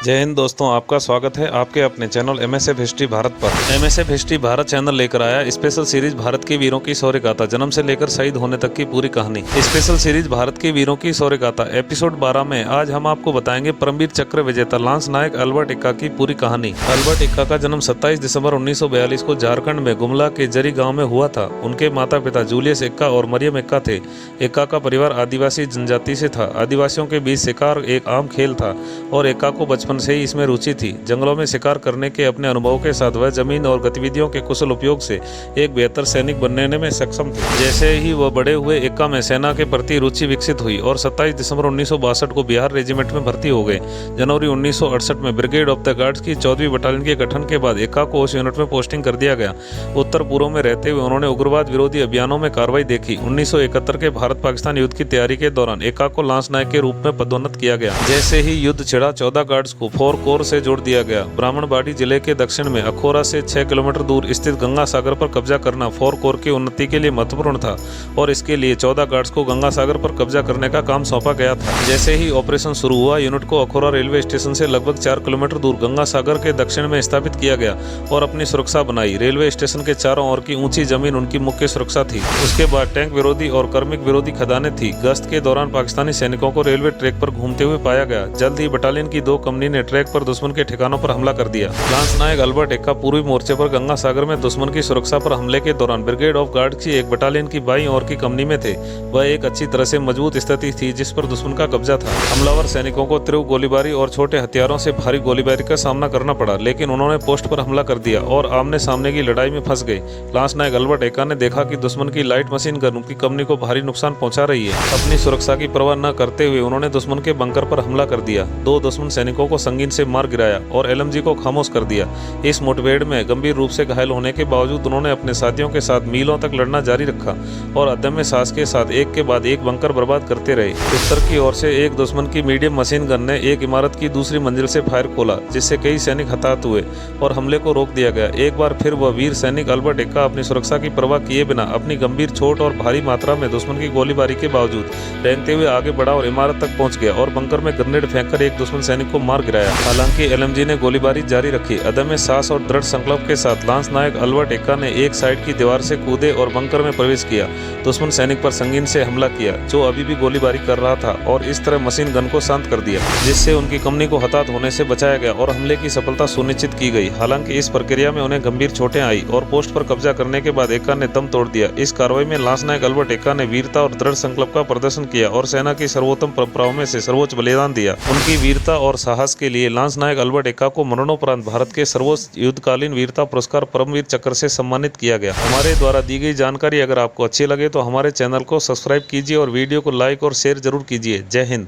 जय हिंद दोस्तों, आपका स्वागत है आपके अपने चैनल एमएसएफ हिस्ट्री भारत पर। एमएसएफ हिस्ट्री भारत चैनल लेकर आया स्पेशल सीरीज भारत के वीरों की शौर्य गाथा, जन्म से लेकर शहीद होने तक की पूरी कहानी। स्पेशल सीरीज भारत के वीरों की शौर्य गाथा एपिसोड 12 में आज हम आपको बताएंगे परमवीर चक्र विजेता लांस नायक अल्बर्ट एक्का की पूरी कहानी। अल्बर्ट एक्का का जन्म 27 दिसंबर 1942 को झारखंड में गुमला के जरी गाँव में हुआ था। उनके माता पिता जूलियस एक्का और मरियम एक्का थे। एक्का का परिवार आदिवासी जनजाति से था। आदिवासियों के बीच शिकार एक आम खेल था और एक्का को बचपन से ही इसमें रुचि थी। जंगलों में शिकार करने के अपने अनुभवों के साथ वह जमीन और गतिविधियों के कुशल उपयोग से एक बेहतर सैनिक बनने में सक्षम थे। जैसे ही वह बड़े हुए, एक्का में सेना के प्रति रुचि विकसित हुई और 27 दिसंबर 1962 को बिहार रेजिमेंट में भर्ती हो गए। जनवरी 1968 में ब्रिगेड ऑफ द गार्ड्स की 14वीं बटालियन के गठन के बाद एक्का को उस यूनिट में पोस्टिंग कर दिया गया। उत्तर पूर्व में रहते हुए उन्होंने उग्रवाद विरोधी अभियानों में कार्रवाई देखी। 1971 के भारत पाकिस्तान युद्ध की तैयारी के दौरान एक्का को लांस नायक के रूप में पदोन्नत किया गया। जैसे ही युद्ध छिड़ा, 14 गार्ड्स को 4 कोर से जोड़ दिया गया। ब्राह्मणबाड़ी जिले के दक्षिण में अखोरा से 6 किलोमीटर दूर स्थित गंगा सागर पर कब्जा करना 4 कोर की उन्नति के लिए महत्वपूर्ण था और इसके लिए 14 गार्ड्स को गंगा सागर पर कब्जा करने का काम सौंपा गया था। जैसे ही ऑपरेशन शुरू हुआ, यूनिट को अखोरा रेलवे स्टेशन से लगभग 4 किलोमीटर दूर गंगा सागर के दक्षिण में स्थापित किया गया और अपनी सुरक्षा बनाई। रेलवे स्टेशन के चारों ओर की ऊंची जमीन उनकी मुख्य सुरक्षा थी। उसके बाद टैंक विरोधी और कर्मिक विरोधी खदानें थी। गश्त के दौरान पाकिस्तानी सैनिकों को रेलवे ट्रैक पर घूमते हुए पाया गया। जल्द ही बटालियन की 2 कंपनी ने ट्रैक पर दुश्मन के ठिकानों पर हमला कर दिया। लांस नायक अल्बर्ट एक्का पूर्वी मोर्चे पर गंगा सागर में दुश्मन की सुरक्षा पर हमले के दौरान ब्रिगेड ऑफ गार्ड की एक बटालियन की बाईं ओर की कंपनी में थे। वह एक अच्छी तरह से मजबूत स्थिति थी जिस पर दुश्मन का कब्जा था। हमलावर सैनिकों को तीव्र गोलीबारी और छोटे हथियारों से भारी गोलीबारी का सामना करना पड़ा, लेकिन उन्होंने पोस्ट पर हमला कर दिया और आमने सामने की लड़ाई में फंस गए। लांस नायक अल्बर्ट एक्का ने देखा कि दुश्मन की लाइट मशीन गन उनकी कंपनी को भारी नुकसान पहुंचा रही है। अपनी सुरक्षा की परवाह न करते हुए उन्होंने दुश्मन के बंकर पर हमला कर दिया। 2 दुश्मन सैनिकों को संगीन से मार गिराया और एलएमजी को खामोश कर दिया। इस मुठभेड़ में गंभीर रूप से घायल होने के बावजूद उन्होंने अपने साथियों के साथ मीलों तक लड़ना जारी रखा और अदम्य साहस के साथ एक के बाद एक बंकर बर्बाद करते रहे। उत्तर की ओर से एक दुश्मन की मीडियम मशीन गन ने एक इमारत की दूसरी मंजिल से फायर खोला, जिससे कई सैनिक हताहत हुए और हमले को रोक दिया गया। एक बार फिर वह वीर सैनिक अल्बर्ट एक्का अपनी सुरक्षा की परवाह किए बिना अपनी गंभीर चोट और भारी मात्रा में दुश्मन की गोलीबारी के बावजूद रेंगते हुए आगे बढ़ा और इमारत तक पहुंच गया और बंकर में ग्रेनेड फेंककर एक दुश्मन सैनिक को मार गिराया। हालांकि एलएमजी ने गोलीबारी जारी रखी। अदम्य साहस और दृढ़ संकल्प के साथ लांस नायक अल्बर्ट एक्का ने एक साइड की दीवार से कूदे और बंकर में प्रवेश किया। दुश्मन सैनिक पर संगीन से हमला किया जो अभी भी गोलीबारी कर रहा था और इस तरह मशीन गन को शांत कर दिया, जिससे उनकी कंपनी को हताहत होने से बचाया गया और हमले की सफलता सुनिश्चित की गई। हालांकि इस प्रक्रिया में उन्हें गंभीर चोटें आई और पोस्ट पर कब्जा करने के बाद एक्का ने दम तोड़ दिया। इस कार्रवाई में लांस नायक अल्बर्ट एक्का ने वीरता और दृढ़ संकल्प का प्रदर्शन किया और सेना की सर्वोत्तम परंपराओं में से सर्वोच्च बलिदान दिया। उनकी वीरता और साहस के लिए लांस नायक अल्बर्ट एक्का को मरणोपरांत भारत के सर्वोच्च युद्धकालीन वीरता पुरस्कार परमवीर चक्र से सम्मानित किया गया। हमारे द्वारा दी गई जानकारी अगर आपको अच्छी लगे तो हमारे चैनल को सब्सक्राइब कीजिए और वीडियो को लाइक और शेयर जरूर कीजिए। जय हिंद।